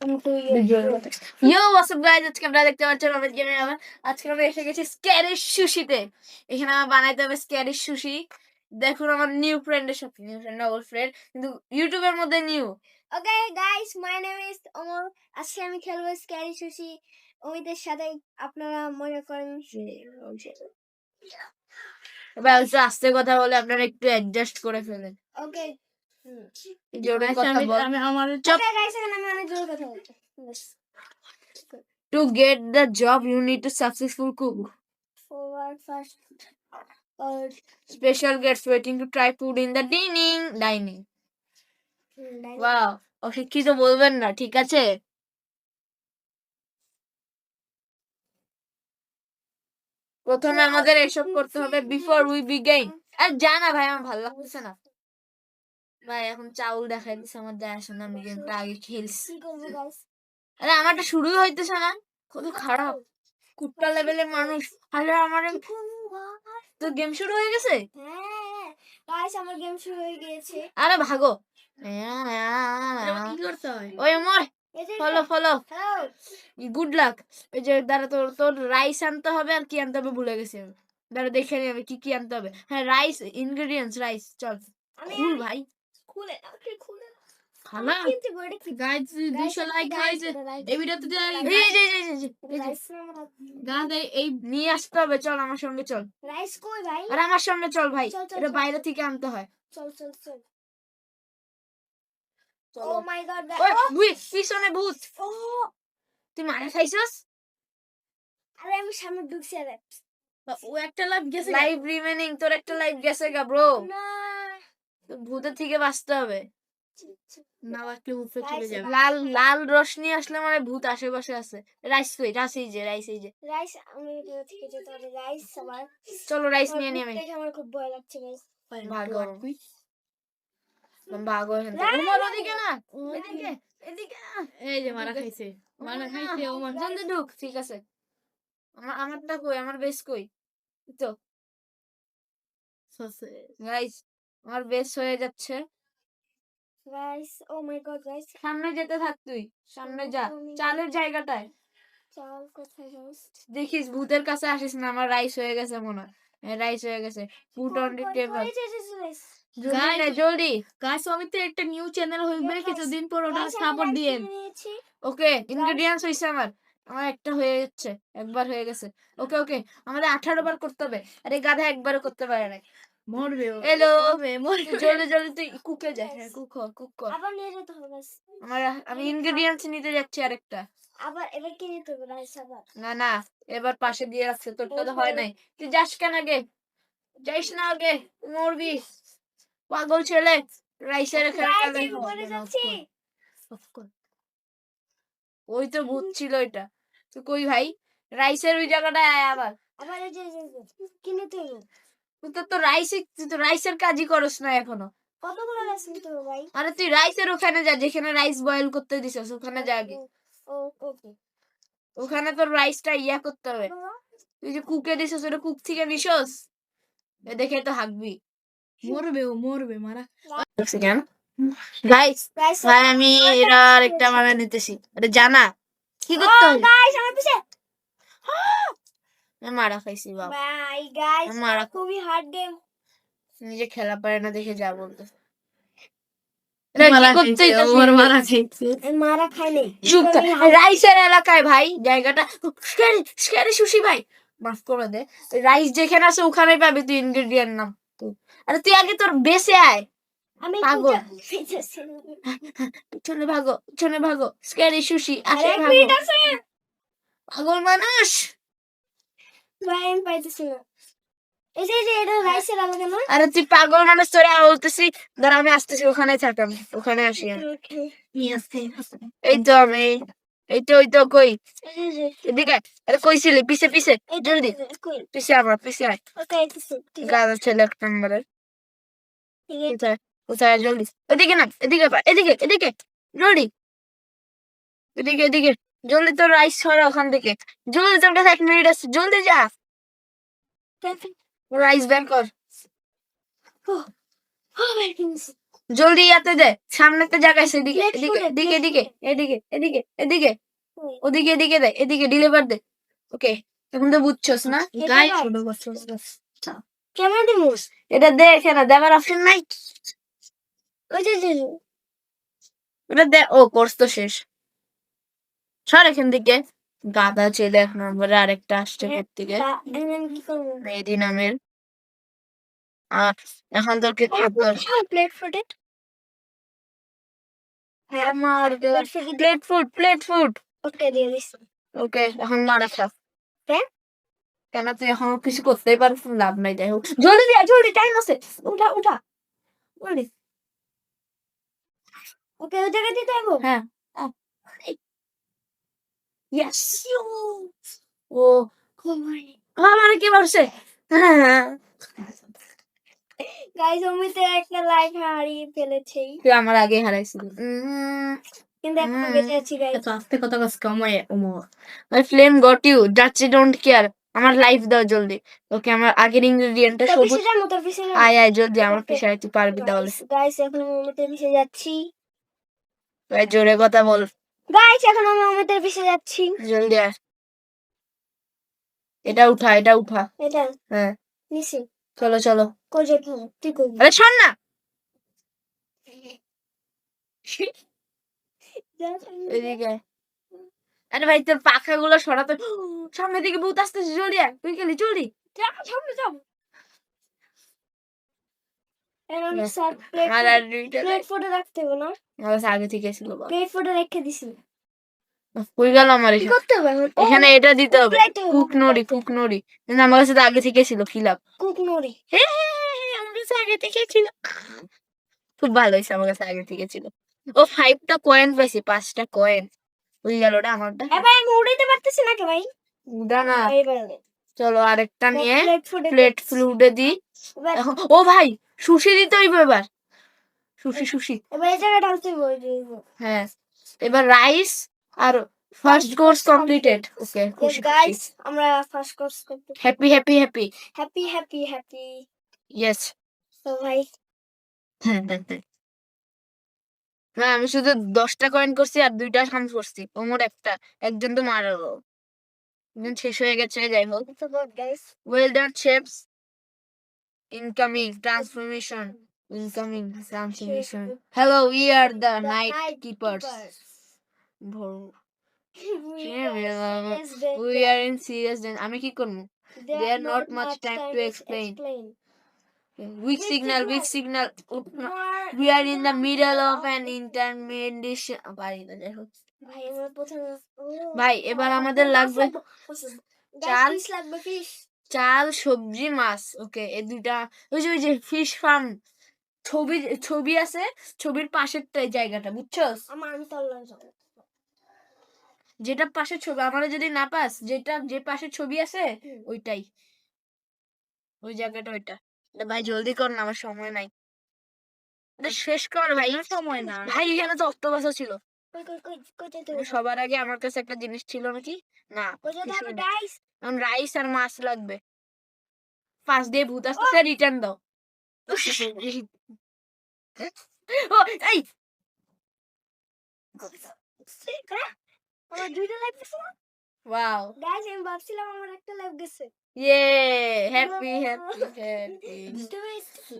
welcome to your Yo, what's up guys? আজকে আমরা দেখতে পাচ্ছেন আমাদের গেমে আজকে আমরা এসে গেছি স্ক্যারি সুশিতে। এখানে আমরা বানাইতে হবে স্ক্যারি সুশি। দেখুন আমার নিউ ফ্রেন্ডের সাথে, নিউ ফ্রেন্ড না ওল্ড ফ্রেন্ড, কিন্তু ইউটিউবের মধ্যে new. Okay guys, my name is Omar. আজকে আমি খেলবো স্ক্যারি সুশি। ওইদের সাথে আপনারা মজা করেন। এবার আস্তে কথা বলে আপনারা একটু অ্যাডজাস্ট করে ফেলেন। ওকে। জোরে কথা বল। আমি আমার ওকে গাইস, এখানে আমি অনেক জোরে কথা বলছি। To get the job you need to successful cook. Forward first. Special guests waiting to try food in the dining. Wow, অশিক্ষিত বলবেন না, ঠিক আছে? প্রথমে আমাদের এসব করতে হবে before we begin. আর জানা ভাই, আমার ভালো লাগতেছে না ভাই, এখন চাউল দেখাই দিছে, আমার যায় আসে না, আমি গেমটা আগে খেলছি। আরে আমারটা শুরুই হইতেছে না, কত খারাপ কুট্টা লেভেলের মানুষ। আরে আমার তো গেম শুরু হয়ে গেছে। হ্যাঁ গাইস, আমার গেম শুরু হয়ে গিয়েছে। আরে ভাগো, কি করতে হয়? ওই আমার ফলো গুড লাক। ওই যে দাঁড়া, তোর রাইস আনতে হবে, আর কি আনতে হবে ভুলে গেছি আমি। দাঁড়া দেখে নি আমি কি আনতে হবে। হ্যাঁ রাইস, ইনগ্রেডিয়েন্টস রাইস। চল খুল ভাই, খুলে খালা গাইস 200 লাইক গাইস এই ভিডিওতে এই নিয়ে আসতে হবে। চল আমার সঙ্গে চল। রাইস কই ভাই? আর আমার সঙ্গে চল ভাই, এটা বাইরে থেকে আনতে হয়। চল চলো। ও মাই গড, ওই পিছনে ভূত। তুই মারা খাইছস? আরে আমি সামনে ঢুকছি। আরে ও একটা লাইভ গেছে, লাইভ রিমেনিং। তোর একটা লাইভ গেছে গা ব্রো। না, ভূতের থেকে বাঁচতে হবে, না বাকি উপরে চলে যাবে। লাল রোশনি আসলে মানে ভূত আশেপাশে আছে। রাইস কই? রাইস এই যে রাইস আমি এদিকে থেকে যেতে হবে। রাইস আমার, চলো রাইস নিয়ে নি আমি। আমার খুব ভয় লাগছে গাইস। ভাগো ভাগো এখান থেকে। ওমর ওদিকে না, এদিকে না। এই যে মারা খাইছে ওমর। জানতে ঢুক, ঠিক আছে। আমারটা কই? আমার বেস কই? তো গাইস আমার বেস হয়ে যাচ্ছে। গাইস ও মাই গড গাইস, সামনে যেতে থাক, তুই সামনে যা, চালের জায়গাটায়। চাল কোথায় গাইস? দেখিস ভূতের কাছে আসিস না। আমার রাইস হয়ে গেছে মনে হয়। রাইস হয়ে গেছে। Put on the table. জলদি গাইস আমি তো একটা নিউ চ্যানেল হইবে কিছুদিন পর, ওটা সাপোর্ট দিয়েন। ওকে ইনগ্রেডিয়েন্টস হইছে আমার একটা হয়ে যাচ্ছে, একবার হয়ে গেছে। ওকে আমাদের 18 বার করতে হবে। আরে গাধা একবারও করতে পারে না, মরবে। হ্যালো জলদি তুই কুকে যা। হ্যাঁ কুক কর। আবার নিয়ে যেতে হবে গাইস। আমি ইনগ্রেডিয়েন্টস নিতে যাচ্ছি আরেকটা। আবার এবার কি নিতে হবে রাইস? আবার না এবার পাশে দিয়ে রাখছে, তোরটা তো হয় নাই। তুই যাস কেন আগে? যাইস না আগে, মরবি পাগল ছেলে। রাইসের ওই তো ভূত ছিল এটা। তুই কই ভাই? রাইসের ওই জায়গাটায় আয় আবার। এই যে কি নিতে হবে? তুই তো রাইসের কাজই করস না এখনো। কতগুলো রাইস নিতে হবে ভাই? আরে তুই রাইসের ওখানে যা, যেখানে রাইস বয়েল করতে দিছস ওখানে যা আগে। ওকে ওখানে তোর রাইসটা ইয়া করতে হবে। তুই যে কুকে দিছস, ওটা কুক থেকে নিছস, দেখে তো হাঁকবি। মরবে মারা। কেন গাইস? ভাই আমি এর একটা মারা নিতেছি। আরে জানা কি করতে হবে গাইস, আমার পিছে মারা খাইছি বাবা। ভাই গাইস মারা খুবই হার্ড গেম। নিজে খেলা পারে না দেখে যা বলতে। মারা খাই নাই। রাইসের এলাকায় ভাই জায়গাটা স্ক্যারি সুশি ভাই, মাফ করে দে। রাইস যেখানে আছে ওখানে পাবি তুই ইনগ্রেডিয়েন্ট নাম। আরে তুই আগে তোর বেসে আয়। আমি পাগল পিছনে ভাগো স্ক্যারি সুশি আসে পাগল মানুষ। ভাই আমি পাইতেছি না। এই যে এটা রাইসের আলাদা না? আরে তুই পাগল মানুষ, তোরে বলতেছি দাঁড়া আমি আসতেছি। ওখানে থাকাম, ওখানে আসি। এই তো আমি, এই তো কই এদিকে। আরে কইছিলি পিছে জলদি পিছে আয়। গাধা ছেলে এক নম্বরের। কোথায় জলদি? এদিকে না, এদিকে জলদি, এদিকে জলদি। তোর রাইস ছড়া ওখান থেকে জলদি, তোর কাছে 1 মিনিট আছে, জলদি যা। রাইস বের কর। জলদি ইয়াতে দে, সামনেতে জায়গা আছে, এদিকে Plate এদিকে food এ, এদিকে plate এদিকে এদিকে এদিকে এদিকে হুম। ওদিকে এদিকে দে, এদিকে ডেলিভার দে। ওকে, এখন তো বুঝছস না এটা গাই দাও। ছোট করছস বাস। কেমন দিমুস? এটা দে, এখানে দেবার অপশন নাই। ওই যে এটা দে, ও কোর্স তো শেষ। সর এখান থেকে, গাদা ছেলে এক নম্বরে আরেকটা আসছে থেকে আমি কি করবো? মেহেদি নামের। আর এখন তোর কি খবর? প্লেট ফুডে আমার প্লেট ফুড। ওকে দিয়ে দিস। ওকে, এখন মারা খা। হ্যাঁ? কেন তুই এখন কিছু করতেই পারছিস না, লাভ নাই, যাই হোক জলদি দিয়া, জলদি টাইম আছে, উঠা উঠা জলদি। ওকে ওই জায়গায় দিতে হবে। হ্যাঁ, ইয়েস। ও আমার কি বলছে? গাইস অমিতে একটা লাইফ হারিয়ে ফেলেছে, তুই আমার আগে হারাইছিলি। কিন্তু এখন বেঁচে আছি গাইস। এত আস্তে কথা কাজ কমাই ওমর। My flame got you, just don't care. আমার লাইফ দাও জলদি। ওকে, আমার আগের ইনগ্রেডিয়েন্টটা তোর সবুজ। পিছে যাবো, তোর পিছে যাবো। আয় আয় জলদি, আমার পিছায় তুই পারবি তাহলে। গাইস এখন আমি অমিতের পিছে যাচ্ছি। ভাই জোরে কথা বল, গাইস এখন আমি অমিতের পিছে যাচ্ছি। জলদি আয়। এটা উঠা, এটা উঠা। এটা হ্যাঁ, নিচে চলো চলো। কই যেতে হবে? তুই করবি। আরে শোন না, এদিকে আয়। আরে ভাই তোর পাখাগুলো সরাতে, সামনের দিকে ভূত আসতেছে, জলদি আয়, তুই গেলি জলদি যা, সামনে যাও। এখন ব্যাস, স্যার প্লেট আর আর দুইটা প্লেট ফুডে রাখতে হবে না? আমার কাছে আগে থেকে ছিল বাবা। প্লেট ফুডে রেখে দিছি। কই গেল আমার কি এখানে? করতে হবে এখন? এখানে এটা দিতে হবে, plate এ, কুকনরি কুকনরি। কিন্তু আমার কাছে তো আগে থেকে ছিল, খিলাপ। কুক নড়ি। আমার কাছে আগে থেকে ছিল। খুব ভালো হয়েছে, আমার কাছে আগে থেকে ছিল। ও 5টা কয়েন পাইছি, 5টা কয়েন। ওই গেল ওটা আমারটা। এবার আমি উড়াইতে পারতেছি না কে ভাই? দানা, এইবার চলো আরেকটা নিয়ে প্লেট ফুডে প্লেট ফ্লুডে দি। এবার এখন ও ভাই, সুশি দিতে হইব এবার। সুশি। এবার এই জায়গাটা হচ্ছে বই হ্যাঁ, এবার রাইস আর ফার্স্ট কোর্স কমপ্লিটেড। ওকে, খুশি গাইস আমরা ফার্স্ট কোর্স করতে happy happy happy. Happy yes. তো ভাই না, আমি শুধু 10টা কয়েন করছি আর 2টা সাম করছি, ওমর একটা, একজন তো মারা গেল, একজন শেষ হয়ে গেছে। যাই হোক, তো good guys. Well done shapes. Incoming transformation, incoming transformation. Hello, we are the night keepers. We are in serious danger. আমি কি করবো? There not much time to explain. Which signal? We are in the middle of an intermediation. পারি না, যাই হোক। ভাই আমরা প্রথমে ভাই এবার আমাদের লাগবে চাল, ফিশ লাগবে ফিশ। চাল, সবজি, মাছ। ওকে, এই দুইটা। ওই যে ফিশ ফার্ম ছবি আছে, ছবির পাশের জায়গাটা বুঝছস? আমার আমি তল্লা যাব। যেটা পাশে ছবি, আমার যদি না পাস, যে পাশে ছবি আছে ওইটাই, ওই জায়গাটা ওইটা। ভাই জলদি কর না, আমার সময় নাই। এটা শেষ কর ভাই, সময় না ভাই। এখানে তো অক্টোপাসও ছিল। কই যেতে হবে? সবার আগে আমার কাছে একটা জিনিস ছিল নাকি না, কই যেতে হবে কিছুই না। গাইস? এখন রাইস আর মাছ লাগবে। পাঁচ দিয়ে ভূত আসতেছে, রিটার্ন দাও। ও এই আমার দুইটা লাইফ গেছে না? ওয়াও, গাইস আমি ভাবছিলাম আমার একটা লাইফ গেছে। ইয়ে, হ্যাপি। বুঝতে পেরেছি।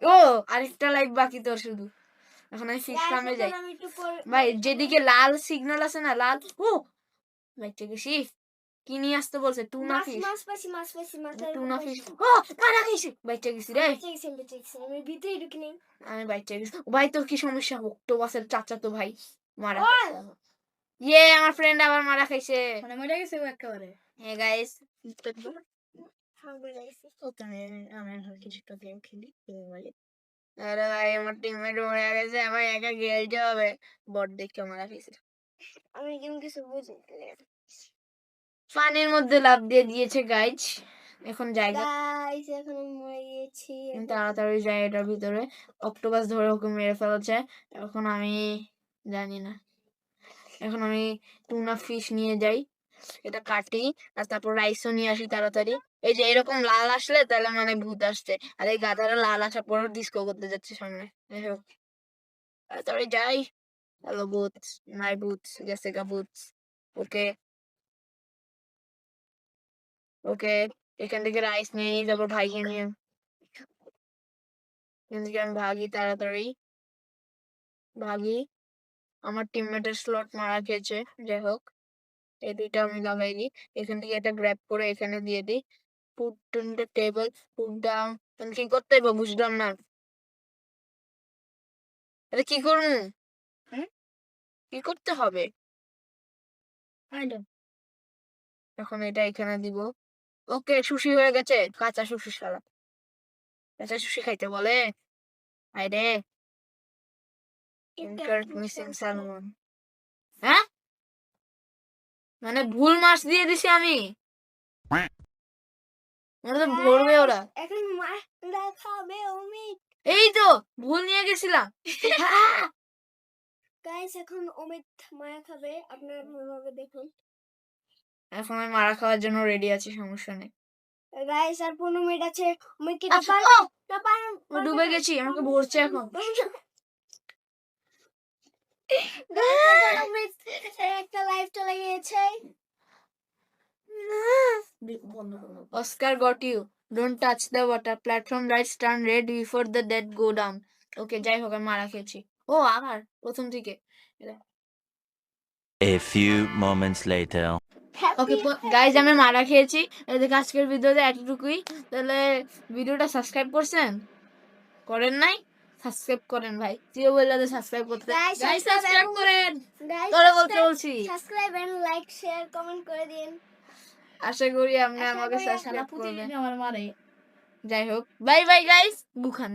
ও আরেকটা লাইফ বাকি তোর শুধু। এখন আমি ফিশ ফার্মে যাই। আমি একটু পরে ভাই যেদিকে লাল সিগন্যাল আছে না, লাল, ও ভাই গেছি। কি নিয়ে আসতে বলছে? Tuna fish. মাছ পাইছি টুনা ফিশ। ও মারা গেছি, বাইচা গেছি রে। আমি ভিতরে ঢুকি নেই। আমি বাইচা গেছি। ভাই তোর কি সমস্যা? অক্টোপাসের চাচা তো ভাই মারা খাইছে। ইয়ে, আমার ফ্রেন্ড আবার মারা খাইছে, মানে মরে গেছে ও একেবারে। হ্যাঁ গাইস, আমি কিছুটা গেম খেলি। আরে ভাই আমার টিমমেট মরে গেছে, আমার একা খেলতে হবে। বট দেখে মারা খাইছে। আমি কেমন কিছু বুঝি পানির মধ্যে লাফ দিয়ে দিয়েছে গাইজ। এখন জায়গা গাইস এখন আমি মরে গেছি। তাড়াতাড়ি যায় এটার ভিতরে। অক্টোপাস ধরে ওকে মেরে ফেলেছে। এখন আমি জানি না, এখন আমি টুনা ফিশ নিয়ে যাই, এটা কাটি, আর তারপর রাইসও নিয়ে আসি তাড়াতাড়ি। এই যে এরকম লাল আসলে তাহলে মানে ভূত আসছে, আর এই গাধারা লাল আসার পর ডিস্কো করতে যাচ্ছে সামনে। যাই হোক, তাড়াতাড়ি যাই। হ্যালো বুথস, মাই বুথস, জেসিকা বুথস। ওকে ওকে, এখান থেকে রাইস নিয়ে যাবো ভাইকে নিয়ে। এখান থেকে আমি ভাগি, তাড়াতাড়ি ভাগি। আমার টিমমেটের স্লট মারা খেয়েছে, যাই হোক এই দুইটা আমি লাগাই দিই। এখান থেকে এটা গ্র্যাব করে এখানে দিয়ে দিই। Put on the table, put down. কি করতে হবে বুঝলাম না, এটা কি করবো? কি করতে হবে? এখন এটা এখানে দিব। ওকে, সুশি হয়ে গেছে, কাঁচা সুশি। শালা কাঁচা সুশি খাইতে বলে। আইরে ইনকারেক্ট মিসিং সালমন। হ্যাঁ, মানে ভুল মাছ দিয়ে দিছি আমি। ওরা তো ধরবে ওরা। এখন মারা খাবে অমিত। এই তো ভুল নিয়ে গেছিলাম। গাইস এখন অমিত মারা খাবে, আপনারা ভালোভাবে দেখুন। এখন আমি মারা খাওয়ার জন্য রেডি আছি, সমস্যা নেই। গাইস আর 15 মিনিট আছে। অমিত কি আচ্ছা, পারবে? ও, ডুবে গেছি, আমাকে ভরছে এখন। অমিত একটা লাইভ চলে গিয়েছে। Oscar got you. Don't touch the water. Platform lights turn red before the dead go down. ওকে, যাই হোক আমি মারা খেয়েছি। ও আবার প্রথম থেকে। A few moments later. Okay guys, আমি মারা খেয়েছি। এদিকে আজকের ভিডিওতে এতটুকুই। তাহলে ভিডিওটা সাবস্ক্রাইব করছেন? করেন নাই? সাবস্ক্রাইব করেন ভাই, তুইও বললে সাবস্ক্রাইব করতে। Guys, গাইজ subscribe সাবস্ক্রাইব এবং- করেন, গাইস তোরা বলতে বলছি। Subscribe and like share comment করে দিন। আশা করি আপনি আশা আমাকে করি সাবস্ক্রাইব শালা করবেন। প্রতিদিন আমার মারে। যাই হোক, বাই বাই গাইজ, বুখান।